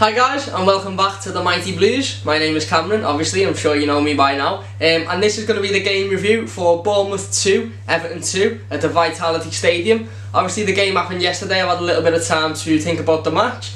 Hi guys, and welcome back to the Mighty Blues. My name is Cameron, obviously, I'm sure you know me by now. And this is going to be the game review for Bournemouth 2, Everton 2 at the Vitality Stadium. Obviously the game happened yesterday, I've had a little bit of time to think about the match.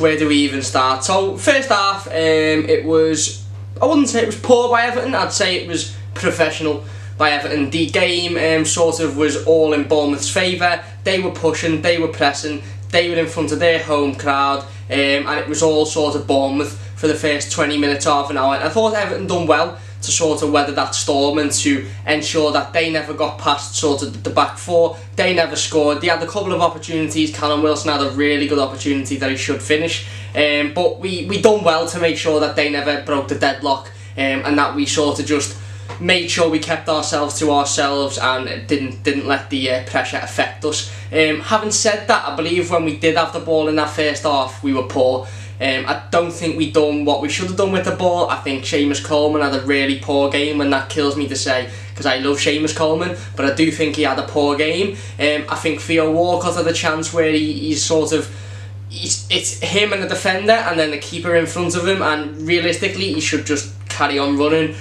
Where do we even start? So, first half, I wouldn't say it was poor by Everton, I'd say it was professional by Everton. The game sort of was all in Bournemouth's favour. They were pushing, they were pressing, they were in front of their home crowd, and it was all sort of Bournemouth for the first 20 minutes, half an hour. And I thought Everton done well to sort of weather that storm and to ensure that they never got past sort of the back four. They never scored. They had a couple of opportunities. Callum Wilson had a really good opportunity that he should finish, but we done well to make sure that they never broke the deadlock, and that we sort of just made sure we kept ourselves to ourselves and didn't let the pressure affect us. Having said that, I believe when we did have the ball in that first half, we were poor. I don't think we done what we should have done with the ball. I think Seamus Coleman had a really poor game, and that kills me to say because I love Seamus Coleman, but I do think he had a poor game. I think Theo Walcott had a chance where it's him and the defender and then the keeper in front of him, and realistically he should just carry on running,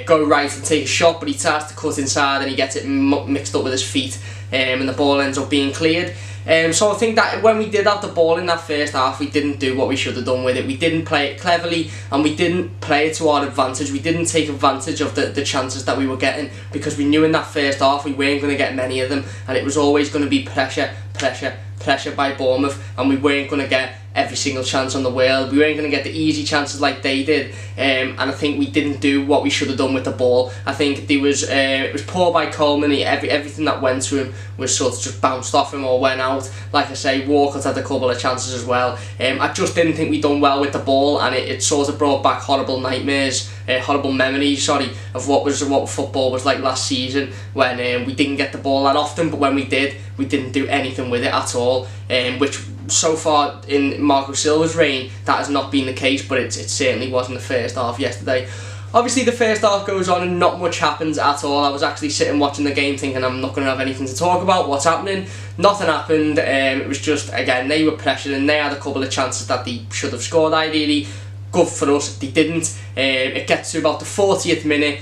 go right and take a shot, but he tries to cut inside and he gets it mixed up with his feet, and the ball ends up being cleared. So I think that when we did have the ball in that first half, we didn't do what we should have done with it. We didn't play it cleverly, and we didn't play it to our advantage. We didn't take advantage of the chances that we were getting, because we knew in that first half we weren't going to get many of them, and it was always going to be pressure by Bournemouth, and we weren't going to get every single chance on the world. We weren't going to get the easy chances like they did, and I think we didn't do what we should have done with the ball. I think it was poor by Coleman. Everything that went to him was sort of just bounced off him or went out. Like I say, Walcott had a couple of chances as well. I just didn't think we done well with the ball, and it sort of brought back horrible nightmares, horrible memories, of what football was like last season, when we didn't get the ball that often, but when we did, we didn't do anything with it at all, which so far in Marco Silva's reign that has not been the case, but it certainly was in the first half yesterday. Obviously the first half goes on and not much happens at all. I was actually sitting watching the game thinking I'm not going to have anything to talk about, what's happening. Nothing happened. It was just, again, they were pressuring, they had a couple of chances that they should have scored ideally. Good for us, they didn't. It gets to about the 40th minute,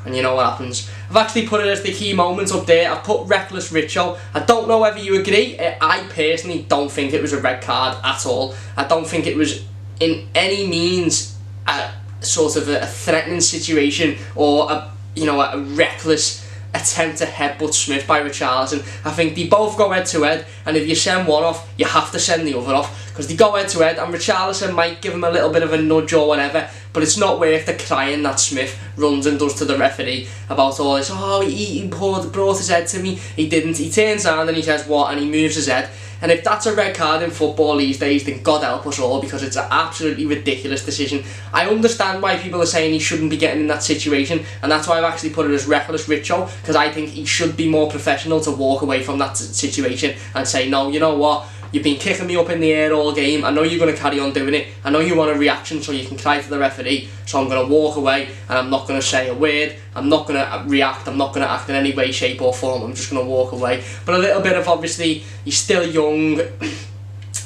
and you know what happens. I've actually put it as the key moment up there. I've put reckless Richo. I don't know whether you agree. I personally don't think it was a red card at all. I don't think it was in any means a sort of a threatening situation or a reckless attempt to headbutt Smith by Richarlison. I think they both go head to head, and if you send one off, you have to send the other off, because they go head to head, and Richarlison might give him a little bit of a nudge or whatever, but it's not worth the crying that Smith runs and does to the referee about all this. Oh, he brought his head to me. He didn't. He turns around and he says what, and he moves his head. And if that's a red card in football these days, then God help us all, because it's an absolutely ridiculous decision. I understand why people are saying he shouldn't be getting in that situation, and that's why I've actually put it as reckless Richo, because I think he should be more professional to walk away from that situation and say, no, you know what, you've been kicking me up in the air all game, I know you're going to carry on doing it, I know you want a reaction so you can cry to the referee, so I'm going to walk away and I'm not going to say a word, I'm not going to react, I'm not going to act in any way, shape or form, I'm just going to walk away. But a little bit of, obviously, he's still young,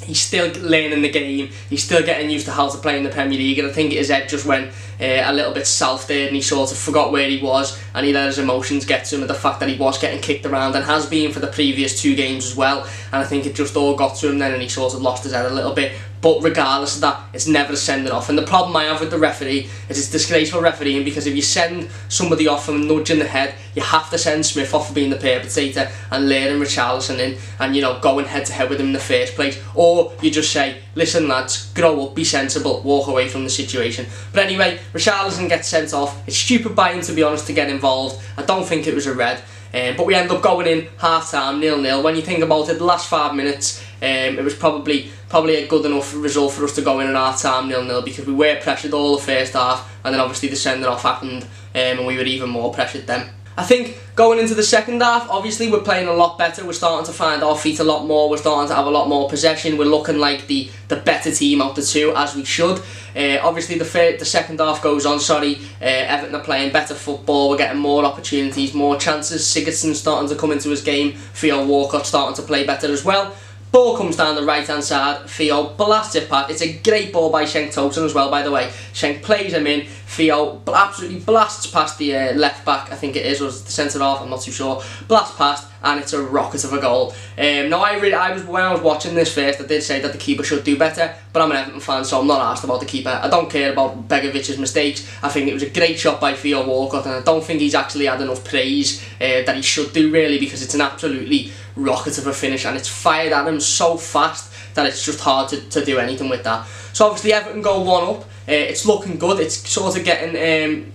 he's still learning the game, he's still getting used to how to play in the Premier League, and I think his head just went a little bit south there, and he sort of forgot where he was, and he let his emotions get to him, and the fact that he was getting kicked around and has been for the previous 2 games as well, and I think it just all got to him then, and he sort of lost his head a little bit. But regardless of that, it's never a sending off. And the problem I have with the referee is it's disgraceful refereeing, because if you send somebody off from a nudge in the head, you have to send Smith off for being the perpetrator and letting Richarlison in and, going head to head with him in the first place. Or you just say, listen lads, grow up, be sensible, walk away from the situation. But anyway, Richarlison gets sent off. It's stupid by him, to be honest, to get involved. I don't think it was a red. But we end up going in half-time, 0-0. When you think about it, the last 5 minutes, it was probably a good enough result for us to go in at half-time 0-0, because we were pressured all the first half, and then obviously the sending off happened, and we were even more pressured then. I think going into the second half, obviously we're playing a lot better, we're starting to find our feet a lot more, we're starting to have a lot more possession, we're looking like the better team out the two, as we should. Obviously the second half goes on, Everton are playing better football, we're getting more opportunities, more chances, Sigurdsson's starting to come into his game, Theo Walcott starting to play better as well. Ball comes down the right hand side, Theo blasts it past. It's a great ball by Schenk Toten as well, by the way. Schenk plays him in, Theo absolutely blasts past the left back, I think it is, or the centre half, I'm not too sure. Blasts past, and it's a rocket of a goal. Now when I was watching this first, I did say that the keeper should do better, but I'm an Everton fan, so I'm not asked about the keeper. I don't care about Begovic's mistakes. I think it was a great shot by Theo Walcott, and I don't think he's actually had enough praise that he should do, really, because it's an absolutely rocket of a finish, and it's fired at him so fast that it's just hard to do anything with that. So obviously Everton go 1-up. It's looking good. It's sort of getting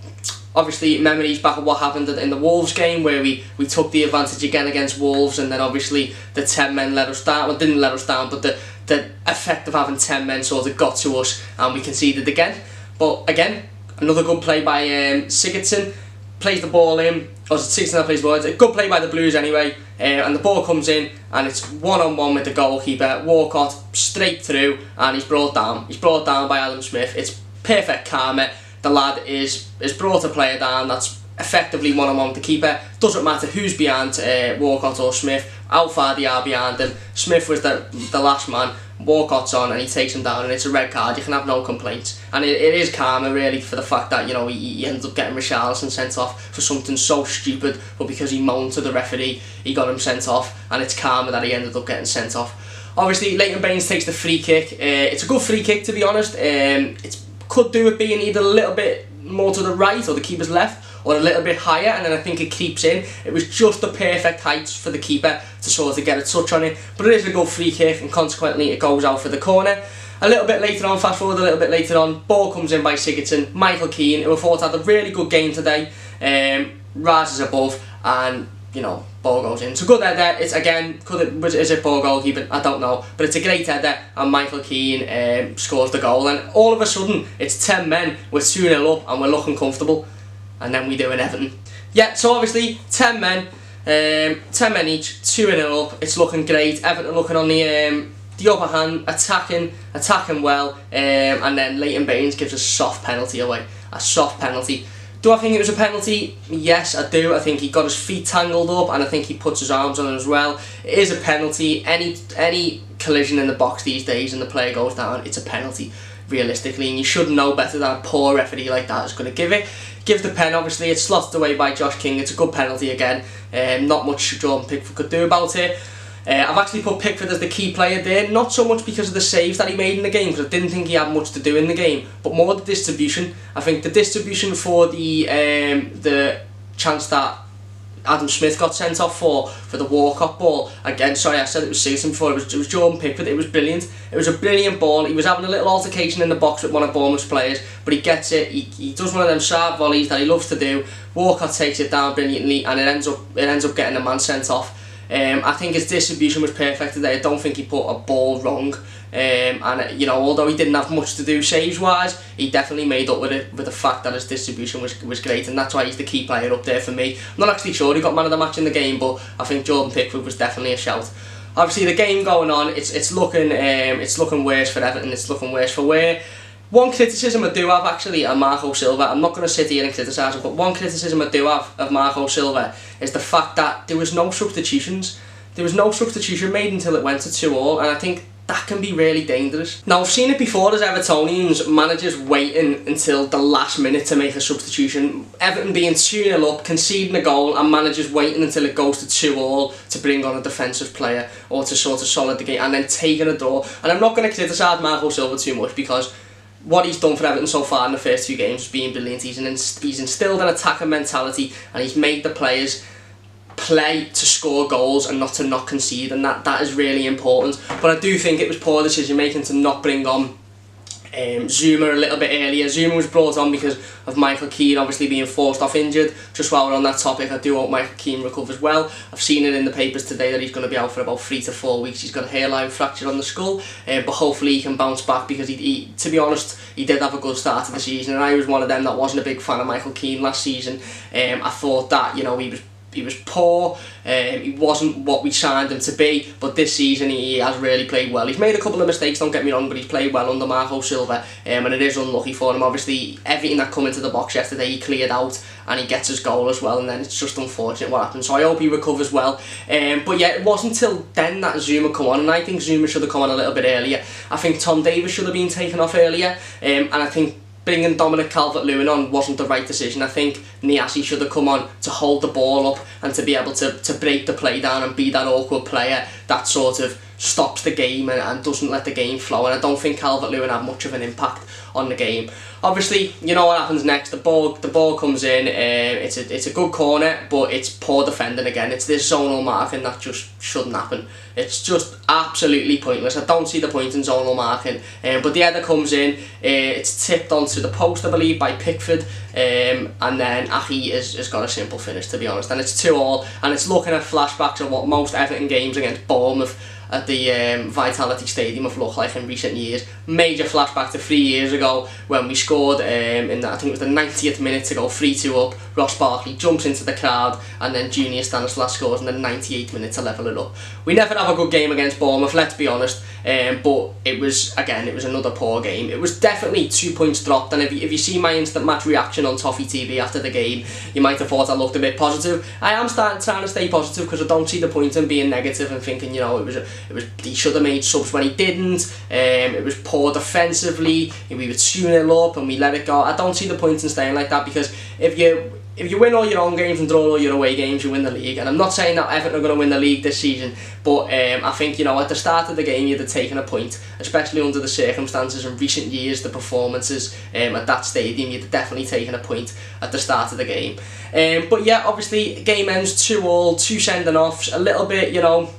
obviously memories back of what happened in the Wolves game, where we took the advantage again against Wolves, and then obviously the 10 men let us down. Well, didn't let us down, but the effect of having 10 men sort of got to us, and we conceded again. But again, another good play by Sigurdsson. Plays the ball in, or Sigurdsson that plays the ball. It's a good play by the Blues anyway, and the ball comes in, and it's one-on-one with the goalkeeper. Walcott straight through, and he's brought down. He's brought down by Adam Smith. It's perfect karma. The lad is brought a player down that's effectively one-on-one with the keeper. Doesn't matter who's behind Walcott or Smith, how far they are behind him. Smith was the last man. Walcott's on, and he takes him down, and it's a red card. You can have no complaints, and it is karma, really, for the fact that, you know, he ends up getting Richarlison sent off for something so stupid, but because he moaned to the referee, he got him sent off, and it's karma that he ended up getting sent off. Obviously, Leighton Baines takes the free kick. It's a good free kick, to be honest. It could do with being either a little bit more to the right or the keeper's left, or a little bit higher, and then I think it creeps in. It was just the perfect height for the keeper to sort of get a touch on it, but it is a good free kick, and consequently it goes out for the corner. A little bit later on, fast forward a little bit later on, ball comes in by Sigurdsson. Michael Keane, who I thought had a really good game today, rises above, and, you know, ball goes in. It's a good header. It's, again, is it poor goalkeeping? I don't know, but it's a great header, and Michael Keane scores the goal, and all of a sudden it's 10 men, we're 2-0 up, and we're looking comfortable. And then we do in Everton. Yeah, so obviously 10 men each, 2-0 up. It's looking great. Everton looking on the upper hand, attacking well, and then Leighton Baines gives a soft penalty away. A soft penalty. Do I think it was a penalty? Yes, I do. I think he got his feet tangled up, and I think he puts his arms on it as well. It is a penalty. Any collision in the box these days and the player goes down, it's a penalty, realistically, and you should know better than a poor referee like that is going to give it. Gives the pen, obviously, it's slotted away by Josh King. It's a good penalty again. Not much Jordan Pickford could do about it. I've actually put Pickford as the key player there, not so much because of the saves that he made in the game, because I didn't think he had much to do in the game, but more the distribution. I think the distribution for the chance that Adam Smith got sent off for the Walcott ball. Again, sorry, I said it was Sigurdsson before, it was Jordan Pickford. It was brilliant. It was a brilliant ball. He was having a little altercation in the box with one of Bournemouth's players, but he gets it. He does one of them sharp volleys that he loves to do. Walcott takes it down brilliantly, and it ends up getting a man sent off. I think his distribution was perfect today. I don't think he put a ball wrong. And, you know, although he didn't have much to do saves wise, he definitely made up with it, with the fact that his distribution was great, and that's why he's the key player up there for me. I'm not actually sure he got man of the match in the game, but I think Jordan Pickford was definitely a shout. Obviously, the game going on, it's looking worse for Everton. It's looking worse for Weah. One criticism I do have actually of Marco Silva, I'm not going to sit here and criticise him, but one criticism I do have of Marco Silva is the fact that there was no substitutions. There was no substitution made until it went to 2-2, and I think that can be really dangerous. Now, I've seen it before as Evertonians, managers waiting until the last minute to make a substitution. Everton being 2-0 up, conceding a goal, and managers waiting until it goes to 2-2 to bring on a defensive player or to sort of solid the game, and then taking a draw. And I'm not going to criticise Marco Silva too much, because what he's done for Everton so far in the first 2 games has been brilliant. He's instilled an attacking mentality, and he's made the players play to score goals and not to not concede, and that is really important. But I do think it was poor decision making to not bring on Zuma a little bit earlier. Zuma was brought on because of Michael Keane obviously being forced off injured. Just while we're on that topic, I do hope Michael Keane recovers well. I've seen it in the papers today that he's going to be out for about 3 to 4 weeks. He's got a hairline fracture on the skull, but hopefully he can bounce back, because he to be honest, he did have a good start to the season, and I was one of them that wasn't a big fan of Michael Keane last season. I thought that, you know, he he was poor. He wasn't what we signed him to be, but this season he has really played well. He's made a couple of mistakes, don't get me wrong, but he's played well under Marco Silva, and it is unlucky for him. Obviously, everything that come into the box yesterday he cleared out, and he gets his goal as well, and then it's just unfortunate what happened. So I hope he recovers well. But yeah, it wasn't until then that Zuma come on, and I think Zuma should have come on a little bit earlier. I think Tom Davies should have been taken off earlier, and I think bringing Dominic Calvert-Lewin on wasn't the right decision. I think Niasse should have come on to hold the ball up and to be able to break the play down and be that awkward player that sort of stops the game and doesn't let the game flow, and I don't think Calvert-Lewin had much of an impact on the game. Obviously, you know what happens next. The ball comes in. It's a good corner, but it's poor defending again. It's this zonal marking that just shouldn't happen. It's just absolutely pointless. I don't see the point in zonal marking. But the header comes in. It's tipped onto the post, I believe, by Pickford, and then Ahi has got a simple finish, to be honest. And it's 2-2, and it's looking at flashbacks of what most Everton games against Bournemouth at the Vitality Stadium have looked like in recent years. Major flashback to 3 years ago when we scored in I think it was the 90th minute to go 3-2 up. Ross Barkley jumps into the crowd, and then Junior Stanislas scores in the 98th minute to level it up. We never have a good game against Bournemouth, let's be honest, but it was another poor game. It was definitely 2 points dropped, and if you see my instant match reaction on Toffee TV after the game, you might have thought I looked a bit positive. I am trying to stay positive because I don't see the point in being negative and thinking, you know, he should have made subs when he didn't. It was poor defensively. We were 2-0 up and we let it go. I don't see the point in staying like that, because if you win all your own games and draw all your away games, you win the league. And I'm not saying that Everton are going to win the league this season, but I think, you know, at the start of the game you'd have taken a point, especially under the circumstances in recent years, the performances at that stadium, you'd have definitely taken a point at the start of the game. But yeah, obviously game ends 2-2, 2 sending offs, a little bit, you know,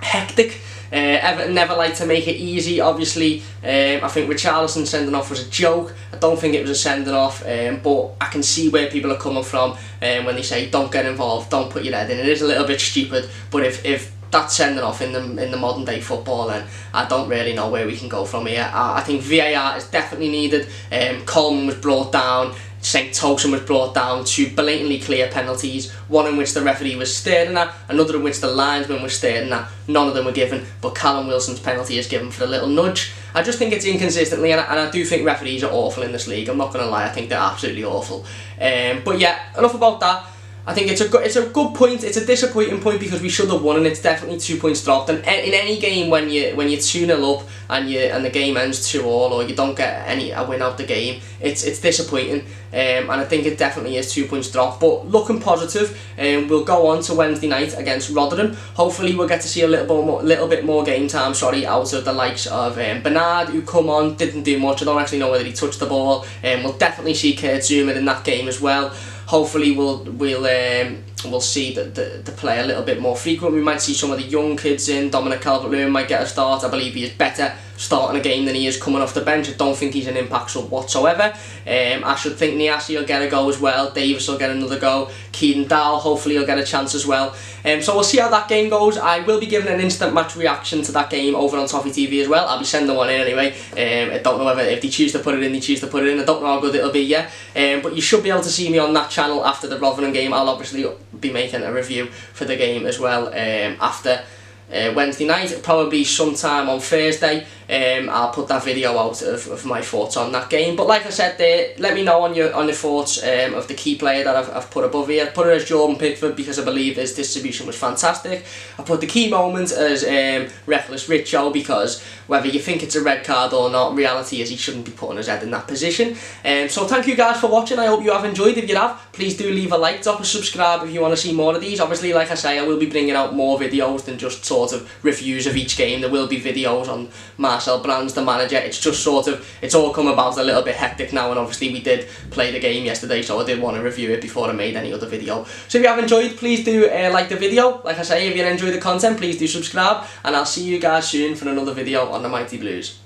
hectic. Everton never like to make it easy, obviously. I think Richarlison sending off was a joke. I don't think it was a sending off, but I can see where people are coming from when they say don't get involved, don't put your head in. It is a little bit stupid, but if that's sending off in the modern day football, then I don't really know where we can go from here. I think VAR is definitely needed. Coleman was brought down. St. Tosin was brought down, 2 blatantly clear penalties, one in which the referee was staring at, another in which the linesman was staring at. None of them were given, but Callum Wilson's penalty is given for the little nudge. I just think it's inconsistently, and I do think referees are awful in this league. I'm not going to lie, I think they're absolutely awful. But yeah, enough about that. I think it's a good point. It's a disappointing point because we should have won, and it's definitely 2 points dropped. And in any game when you're 2-0 up and the game ends 2-2, or you don't get a win out the game, it's disappointing. And I think it definitely is 2 points dropped. But looking positive, we'll go on to Wednesday night against Rotherham. Hopefully we'll get to see a little bit more game time. Out of the likes of Bernard, who come on, didn't do much. I don't actually know whether he touched the ball. We'll definitely see Kurt Zouma in that game as well. Hopefully we'll see the play a little bit more frequent. We might see some of the young kids in. Dominic Calvert-Lewin might get a start. I believe he is better starting a game than he is coming off the bench. I don't think he's an impact sub whatsoever. I should think Niasse will get a go as well. Davis will get another go. Keaton Dowell hopefully will get a chance as well. So we'll see how that game goes. I will be giving an instant match reaction to that game over on Toffee TV as well. I'll be sending one in anyway. I don't know whether if they choose to put it in, they choose to put it in. I don't know how good it'll be yet. But you should be able to see me on that channel after the Rotherham game. I'll obviously be making a review for the game as well after Wednesday night, probably sometime on Thursday. I'll put that video out of my thoughts on that game. But like I said there, let me know on your thoughts of the key player that I've put above here. I put it as Jordan Pickford because I believe his distribution was fantastic. I put the key moment as Reckless Richo because whether you think it's a red card or not, reality is he shouldn't be putting his head in that position. So thank you guys for watching. I hope you have enjoyed. If you have, please do leave a like, drop a subscribe if you want to see more of these. Obviously, like I say, I will be bringing out more videos than just sort of reviews of each game. There will be videos on Marcel Brands, the manager. It's just sort of, it's all come about a little bit hectic now, and obviously we did play the game yesterday, so I did want to review it before I made any other video. So if you have enjoyed, please do like the video. Like I say, if you enjoy the content, please do subscribe, and I'll see you guys soon for another video on the Mighty Blues.